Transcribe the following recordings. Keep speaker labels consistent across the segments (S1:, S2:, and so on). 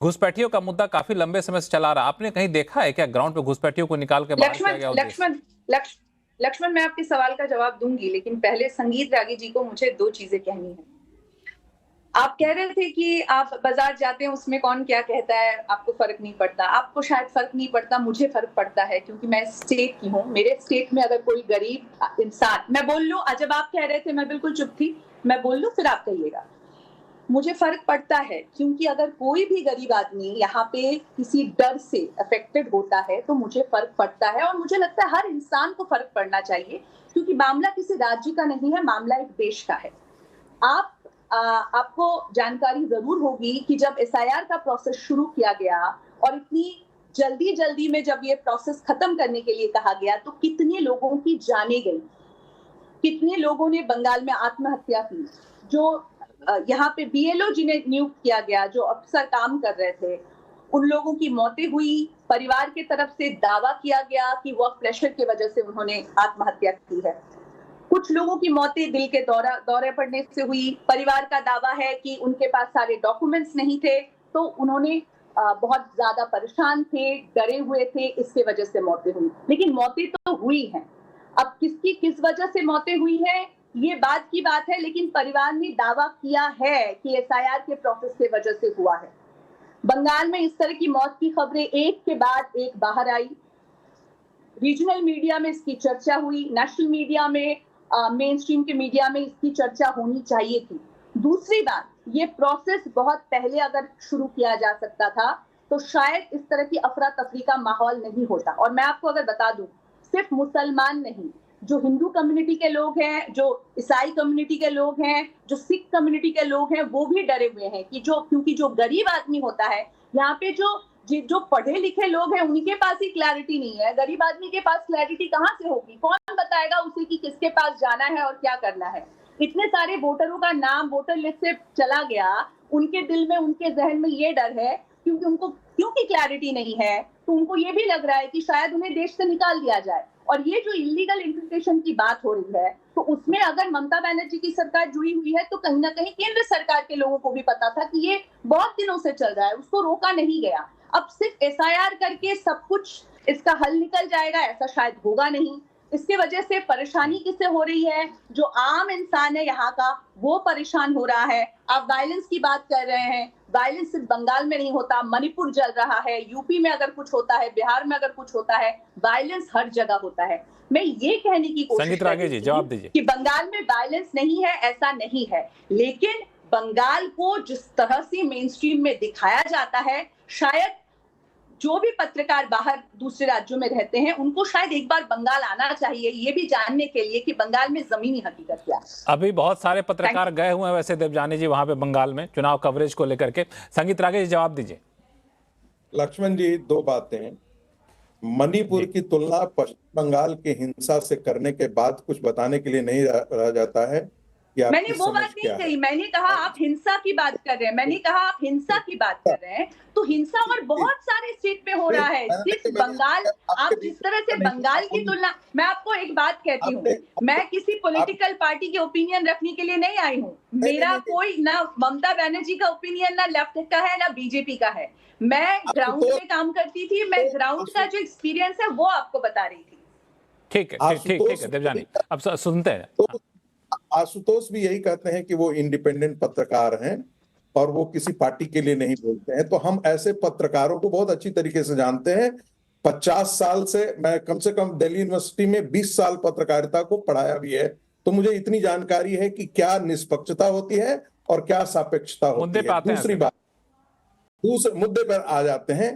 S1: घुसपैठियों का मुद्दा काफी लंबे समय से चला रहा। आपने कहीं देखा है क्या ग्राउंड पे घुसपैठियों को निकाल के बाहर किया गया उद्देश्य?
S2: लक्ष्मण, मैं आपके सवाल का जवाब दूंगी, लेकिन पहले संगीत रागी जी को मुझे 2 चीजें कहनी है। आप कह रहे थे कि आप बाजार जाते हैं, उसमें कौन क्या कहता है, आपको फ़र्क नहीं पड़ता। आपको शायद फ़र्क नहीं पड़ता, मुझे फ़र्क पड़ता है, क्योंकि मैं स्टेट की हूँ। मेरे स्टेट में अगर कोई गरीब इंसान, मैं बोल लूँ, जब आप कह रहे थे मैं बिल्कुल चुप थी, मैं बोल लूँ फिर आप कहिएगा। मुझे फ़र्क पड़ता है, क्योंकि अगर कोई भी गरीब आदमी यहाँ पे किसी डर से अफ़ेक्टेड होता है, तो मुझे फ़र्क पड़ता है और मुझे लगता है हर इंसान को फ़र्क पड़ना चाहिए, क्योंकि मामला किसी राज्य का नहीं है, मामला एक देश का है। आपको जानकारी ज़रूर होगी कि जब एसआईआर का प्रोसेस शुरू किया गया और इतनी जल्दी-जल्दी में जब ये प्रोसेस खत्म करने के लिए कहा गया, तो कितने लोगों की जानें गई, कितने लोगों ने बंगाल में आत्महत्या की। जो यहाँ पे बीएलओ जिन्हें नियुक्त किया गया, जो अफसर काम कर रहे थे, उन लोगों की मौतें हुई। परिवार की तरफ से दावा किया गया कि वर्क प्रेशर की वजह से उन्होंने आत्महत्या की है। कुछ लोगों की मौतें दिल के दौरे पड़ने से हुई। परिवार का दावा है कि उनके पास सारे डॉक्यूमेंट्स नहीं थे, तो उन्होंने बहुत ज्यादा परेशान थे, डरे हुए थे, इसके वजह से मौतें हुई। लेकिन मौतें तो हुई हैं। अब किसकी किस वजह से मौतें हुई हैं, ये बात की बात है, लेकिन परिवार ने दावा किया है कि एसआईआर के प्रोसेस की वजह से हुआ है। बंगाल में इस तरह की मौत की खबरें एक के बाद एक बाहर आई। रीजनल मीडिया में इसकी चर्चा हुई, नेशनल मीडिया में, मेन स्ट्रीम के मीडिया में इसकी चर्चा होनी चाहिए थी। दूसरी बात, ये प्रोसेस बहुत पहले अगर शुरू किया जा सकता था, तो शायद इस तरह की अफरा-तफरी का माहौल नहीं होता। और मैं आपको अगर बता दूं, सिर्फ मुसलमान नहीं, जो हिंदू कम्युनिटी के लोग हैं, जो ईसाई कम्युनिटी के लोग हैं, जो सिख कम्युनिटी के लोग हैं, वो भी डरे हुए हैं कि क्योंकि जो गरीब आदमी होता है, यहाँ पे जो पढ़े लिखे लोग हैं, उनके पास ही क्लैरिटी नहीं है। गरीब आदमी के पास क्लैरिटी कहाँ से होगी? कौन बताएगा उसे कि किसके पास जाना है और क्या करना है? इतने सारे वोटरों का नाम वोटर लिस्ट से चला गया, उनके दिल में, उनके जहन में ये डर है, क्योंकि क्लैरिटी नहीं है, तो उनको ये भी लग रहा है कि शायद उन्हें देश से निकाल दिया जाए। और ये जो इलीगल इंफिल्ट्रेशन की बात हो रही है, तो उसमें अगर ममता बनर्जी की सरकार जुड़ी हुई है, तो कहीं ना कहीं केंद्र सरकार के लोगों को भी पता था कि ये बहुत दिनों से चल रहा है, उसको रोका नहीं गया। अब सिर्फ एसआईआर करके सब कुछ इसका हल निकल जाएगा, ऐसा शायद होगा नहीं। इसके वजह से परेशानी किससे हो रही है? जो आम इंसान है यहाँ का, वो परेशान हो रहा है। आप वायलेंस की बात कर रहे हैं, वायलेंस सिर्फ बंगाल में नहीं होता, मणिपुर जल रहा है, यूपी में अगर कुछ होता है, बिहार में अगर कुछ होता है, वायलेंस हर जगह होता है। मैं ये कहने की कोशिश
S1: संगीत रागी जी, जवाब दीजिए
S2: कि बंगाल में वायलेंस नहीं है, ऐसा नहीं है, लेकिन बंगाल को जिस तरह से मेन स्ट्रीम में दिखाया जाता है, शायद जो भी पत्रकार बाहर दूसरे राज्यों में रहते हैं, उनको शायद एक बार बंगाल आना चाहिए, ये भी जानने के लिए कि बंगाल में जमीनी हकीकत क्या है।
S1: अभी बहुत सारे पत्रकार गए हुए हैं वैसे देवजानी जी वहां पे बंगाल में चुनाव कवरेज को लेकर के। संगीत रागी जी, जवाब दीजिए।
S3: लक्ष्मण जी, 2 बातें। मणिपुर की तुलना पश्चिम बंगाल की हिंसा से करने के बाद कुछ बताने के लिए नहीं रह जाता है कि आपकी
S2: मैंने वो बात नहीं कही, मैंने कहा आप हिंसा की बात कर रहे हैं, मैंने कहा आप हिंसा की बात कर रहे हैं, तो हिंसा और बहुत सारे स्टेट में हो रहा है, सिर्फ बंगाल। आप जिस तरह से बंगाल की तुलना, मैं आपको एक बात कहती हूँ, मैं किसी पॉलिटिकल पार्टी के ओपिनियन रखने के लिए नहीं आई हूँ। मेरा कोई ना ममता बनर्जी का ओपिनियन ना लेफ्ट का है ना बीजेपी का है। मैं ग्राउंड पे काम करती थी, मैं ग्राउंड का जो एक्सपीरियंस है वो आपको बता रही थी।
S1: ठीक है देवजानी, अब सुनते हैं।
S3: तो आशुतोष भी यही कहते हैं कि वो इंडिपेंडेंट पत्रकार हैं और वो किसी पार्टी के लिए नहीं बोलते हैं। तो हम ऐसे पत्रकारों को बहुत अच्छी तरीके से जानते हैं। 50 साल से मैं कम से कम दिल्ली यूनिवर्सिटी में 20 साल पत्रकारिता को पढ़ाया भी है, तो मुझे इतनी जानकारी है कि क्या निष्पक्षता होती है और क्या सापेक्षता होती है। दूसरे मुद्दे पर आ जाते हैं।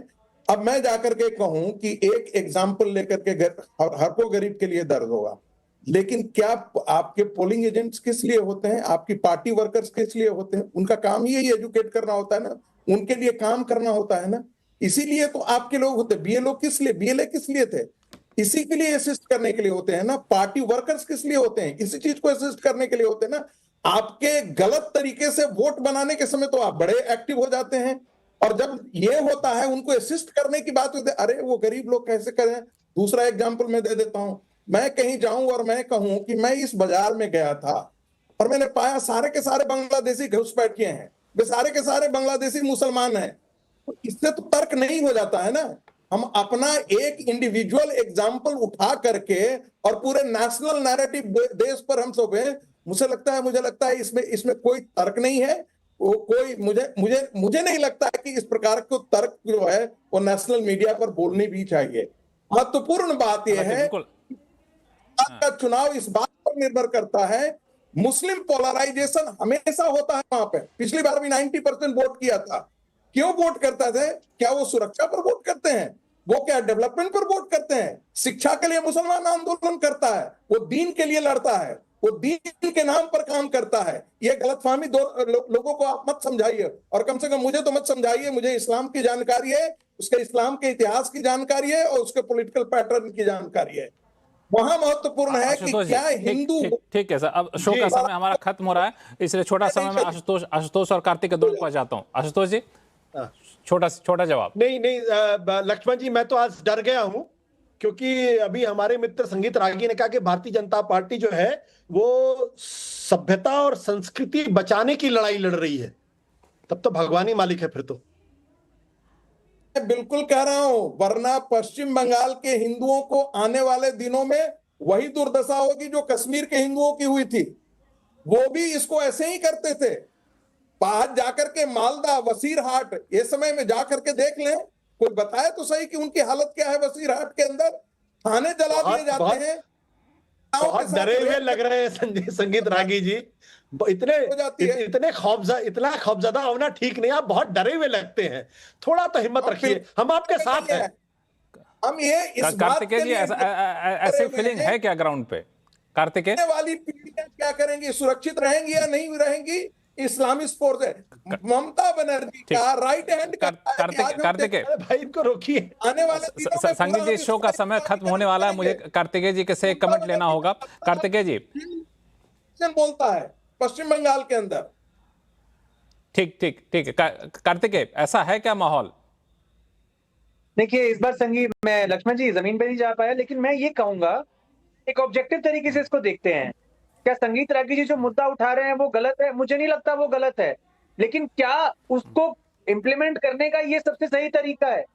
S3: अब मैं जाकर के कहूं कि एक एग्जाम्पल लेकर के हर को गरीब के लिए दर्द होगा, लेकिन क्या आपके पोलिंग एजेंट्स किस लिए होते हैं? आपकी पार्टी वर्कर्स किस लिए होते हैं? उनका काम ही यही एजुकेट करना होता है ना, उनके लिए काम करना होता है ना। इसीलिए तो आपके लोग होते। बीएलओ किस लिए, बीएलए किस लिए थे? इसी के लिए असिस्ट करने के लिए होते हैं ना। पार्टी वर्कर्स किस लिए होते हैं? इसी चीज को असिस्ट करने के लिए होते हैं ना। आपके गलत तरीके से वोट बनाने के समय तो आप बड़े एक्टिव हो जाते हैं, और जब ये होता है उनको असिस्ट करने की बात होती है, अरे वो गरीब लोग कैसे करें। दूसरा एग्जाम्पल मैं दे देता हूं। मैं कहीं जाऊं और मैं कहूं कि मैं इस बाजार में गया था और मैंने पाया सारे के सारे बांग्लादेशी घुसपैठिए हैं, वे सारे के सारे बांग्लादेशी मुसलमान हैं। तो इससे तो तर्क नहीं हो जाता है ना। हम अपना एक इंडिविजुअल एग्जाम्पल उठा करके और पूरे नेशनल नैरेटिव देश पर हम सौंपे, मुझे लगता है इसमें इसमें कोई तर्क नहीं है। वो कोई मुझे मुझे मुझे नहीं लगता है कि इस प्रकार को तर्क जो है वो नेशनल मीडिया पर बोलनी भी चाहिए। महत्वपूर्ण बात यह है का चुनाव इस बात पर निर्भर करता है, मुस्लिम पोलराइजेशन हमेशा होता है वहां पे। पिछली बार भी 90% वोट किया था। क्यों वोट करते थे? क्या वो सुरक्षा पर वोट करते हैं? वो क्या डेवलपमेंट पर वोट करते हैं? शिक्षा के लिए मुसलमान आंदोलन करता है, वो दीन के लिए लड़ता है, वो दीन के नाम पर काम करता है। ये गलतफहमी लोगों को आप मत समझाइए, और कम से कम मुझे तो मत समझाइए। मुझे इस्लाम की जानकारी है, उसके इस्लाम के इतिहास की जानकारी है और उसके पॉलिटिकल पैटर्न की जानकारी है। वहां महत्वपूर्ण है कि क्या हिंदू।
S1: ठीक है सर, अब शो का समय हमारा खत्म हो रहा है, इसलिए छोटा समय में आशुतोष और कार्तिक के दोनों को जाता हूं। आशुतोष जी, छोटा जवाब।
S4: नहीं लक्ष्मण जी, मैं तो आज डर गया हूं, क्योंकि अभी हमारे मित्र संगीत रागी ने कहा कि भारतीय जनता पार्टी जो है वो सभ्यता और संस्कृति बचाने की लड़ाई लड़ रही है। तब तो भगवान ही मालिक है फिर तो।
S3: बिल्कुल कह रहा हूं, वरना पश्चिम बंगाल के हिंदुओं को आने वाले दिनों में वही दुर्दशा होगी जो कश्मीर के हिंदुओं की हुई थी। वो भी इसको ऐसे ही करते थे। आज जाकर के मालदा, वसीरहाट, ये समय में जाकर के देख लें, कोई बताए तो सही कि उनकी हालत क्या है। वसीरहाट के अंदर थाने जला दिए जाते हैं।
S4: बहुत डरे हुए लग रहे हैं संगीत रागी जी। इतना खौफजदा होना ठीक नहीं। आप बहुत डरे हुए लगते हैं, थोड़ा तो हिम्मत रखिए, हम आपके साथ हैं।
S3: हम ये इस
S1: कार्तिकेय जी, ऐसे फीलिंग है क्या ग्राउंड पे? कार्तिकेय,
S3: वाली पीढ़ियां क्या करेंगी? सुरक्षित रहेंगी या नहीं रहेंगी? इस्लामिस्ट फोर्स है। ममता बनर्जी का राइट हैंड
S1: कार्तिकेय
S4: भाई, इनको रोकिए।
S3: आने वाले
S1: संगीत जी, शो का समय खत्म होने वाला है। मुझे कार्तिकेय जी के से एक कमेंट लेना होगा। कार्तिकेय जी
S3: बोलता है पश्चिम बंगाल के अंदर।
S1: ठीक है कार्तिकेय, ऐसा है क्या माहौल?
S5: देखिए, इस बार संगीत, मैं लक्ष्मण जी जमीन पे नहीं जा पाया, लेकिन मैं ये कहूंगा एक ऑब्जेक्टिव तरीके से इसको देखते हैं। क्या संगीत रागी जी जो मुद्दा उठा रहे हैं वो गलत है? मुझे नहीं लगता वो गलत है, लेकिन क्या उसको इम्प्लीमेंट करने का ये सबसे सही तरीका है?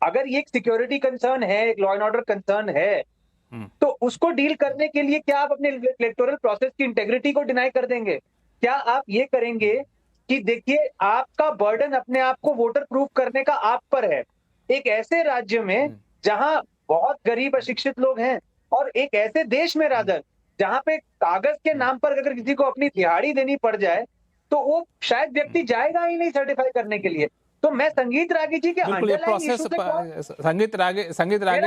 S5: अगर ये एक सिक्योरिटी कंसर्न है, एक लॉ एंड ऑर्डर कंसर्न है, तो उसको डील करने के लिए क्या आप अपने इलेक्टोरल प्रोसेस की इंटेग्रिटी को डिनाई कर देंगे? क्या आप ये करेंगे कि देखिए, आपका बर्डन अपने आप को वोटर प्रूफ करने का आप पर है, एक ऐसे राज्य में जहां बहुत गरीब अशिक्षित लोग हैं, और एक ऐसे देश में रादर जहां पे कागज के नाम पर अगर किसी को अपनी दिहाड़ी देनी पड़ जाए तो वो शायद व्यक्ति जाएगा ही नहीं सर्टिफाई करने के लिए। तो मैं संगीत रागी जी के
S1: प्रोसेस, संगीत रागी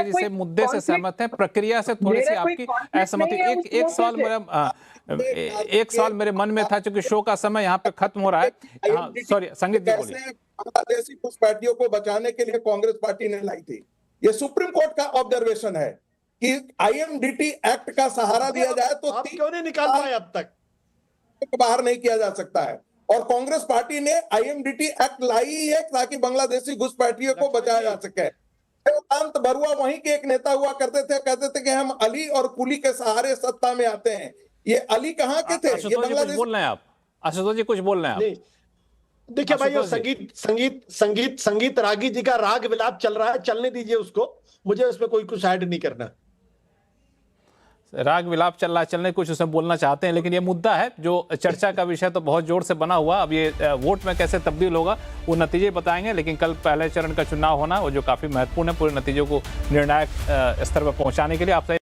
S1: जी से मुद्दे से सहमत है, प्रक्रिया से थोड़ी सी आपकी असहमति। एक सवाल मेरे मन में था, क्योंकि शो का समय यहाँ पे खत्म हो रहा है। सॉरी संगीत जी, बोलिए।
S3: बांग्लादेशी घुसपैठियों को बचाने के लिए कांग्रेस पार्टी ने लाई थी। ये सुप्रीम कोर्ट का ऑब्जर्वेशन है कि IMDT एक्ट का सहारा दिया जाए तो
S4: आप क्यों नहीं निकाल पाए अब तक?
S3: बाहर नहीं किया जा सकता है, और कांग्रेस पार्टी ने IMDT एक्ट लाई है ताकि बांग्लादेशी घुसपैठियों को बचाया जा सके। देवकांत बरुआ वहीं के एक नेता हुआ करते थे, कहते थे कि हम अली और कुली के सहारे सत्ता में आते हैं। ये अली कहाँ के थे? ये बांग्लादेश।
S1: बोल रहे हैं आप आशुतोष जी, कुछ बोल रहे हैं आप?
S4: देखिए भाई, संगीत रागी जी का राग विलाप चल रहा है, चलने दीजिए उसको। मुझे उसमें कोई कुछ ऐड नहीं करना।
S1: राग विलाप चल रहा है, चलने कुछ उसमें बोलना चाहते हैं, लेकिन ये मुद्दा है जो चर्चा का विषय तो बहुत जोर से बना हुआ। अब ये वोट में कैसे तब्दील होगा वो नतीजे बताएंगे, लेकिन कल पहले चरण का चुनाव होना वो जो काफी महत्वपूर्ण है पूरे नतीजों को निर्णायक स्तर पर पहुंचाने के लिए। आप